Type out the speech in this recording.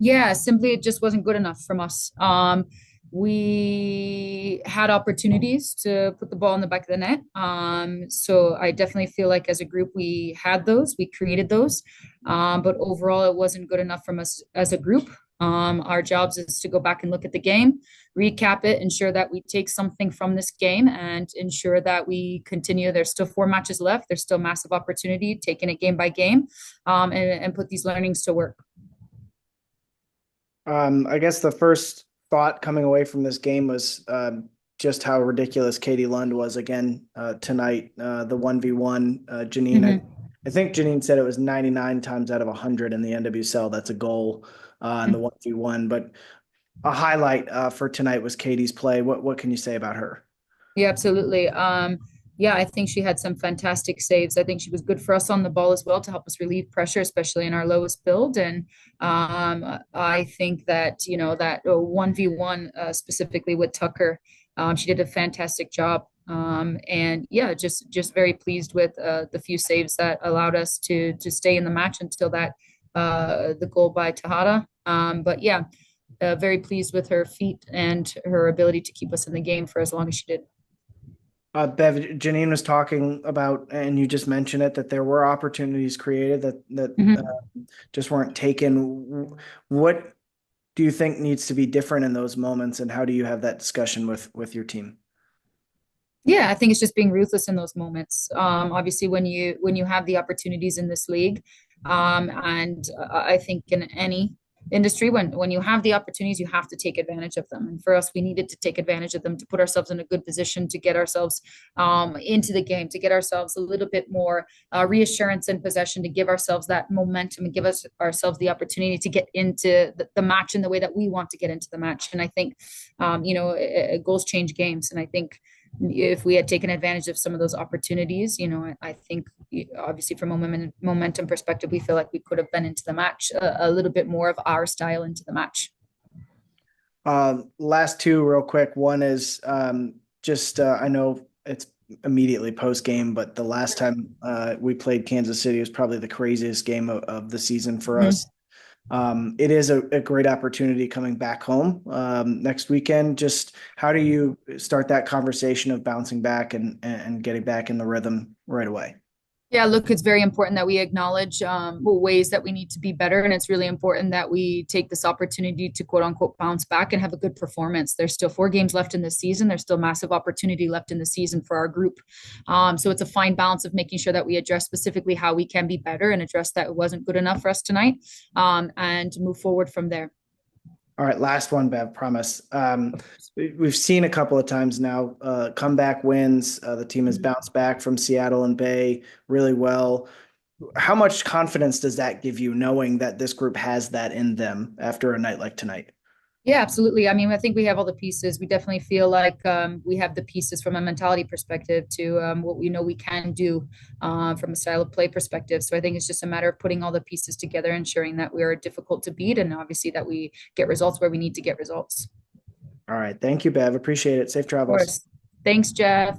Yeah, simply it just wasn't good enough from us. We had opportunities to put the ball in the back of the net. So I definitely feel like as a group we had those, we created those, but overall it wasn't good enough from us as a group. Our jobs is to go back and look at the game, recap it, ensure that we take something from this game, and ensure that we continue. There's still 4 matches left. There's still massive opportunity, taking it game by game, and put these learnings to work. I guess the first thought coming away from this game was just how ridiculous Katie Lund was again tonight. The 1v1, Janine. Mhm. I think Janine said it was 99 times out of 100 in the NWSL. That's a goal in the 1v1. But a highlight for tonight was Katie's play. What can you say about her? Yeah, absolutely. Yeah, I think she had some fantastic saves. I think she was good for us on the ball as well to help us relieve pressure, especially in our lowest build. And I think that, that 1v1 specifically with Tucker, she did a fantastic job. And yeah, just very pleased with the few saves that allowed us to stay in the match until that the goal by Tahada. But yeah, very pleased with her feet and her ability to keep us in the game for as long as she did. Bev, Janine was talking about, and you just mentioned it, that there were opportunities created that Mhm. just weren't taken. What do you think needs to be different in those moments, and how do you have that discussion with your team? Yeah, I think it's just being ruthless in those moments. Obviously, when you have the opportunities in this league, and I think in any industry, when you have the opportunities, you have to take advantage of them. And for us, we needed to take advantage of them to put ourselves in a good position to get ourselves into the game, to get ourselves a little bit more reassurance and possession, to give ourselves that momentum and give ourselves the opportunity to get into the match in the way that we want to get into the match. And I think, goals change games, and I think if we had taken advantage of some of those opportunities, I think obviously from a momentum perspective, we feel like we could have been into the match a little bit more of our style into the match. Last two real quick. One is just I know it's immediately post game, but the last time we played Kansas City was probably the craziest game of the season for us. Mhm. It is a great opportunity coming back home next weekend. Just how do you start that conversation of bouncing back and getting back in the rhythm right away? Yeah, look, it's very important that we acknowledge ways that we need to be better. And it's really important that we take this opportunity to quote unquote bounce back and have a good performance. There's still 4 games left in the season. There's still massive opportunity left in the season for our group. So it's a fine balance of making sure that we address specifically how we can be better and address that it wasn't good enough for us tonight, and move forward from there. All right, last one, Bev, promise. We've seen a couple of times now comeback wins. The team has bounced back from Seattle and Bay really well. How much confidence does that give you knowing that this group has that in them after a night like tonight? Yeah, absolutely. I mean, I think we have all the pieces. We definitely feel like we have the pieces from a mentality perspective to what we know we can do from a style of play perspective. So I think it's just a matter of putting all the pieces together, ensuring that we are difficult to beat, and obviously that we get results where we need to get results. All right, thank you, Bev. Appreciate it. Safe Of travels. course. Thanks, Jeff.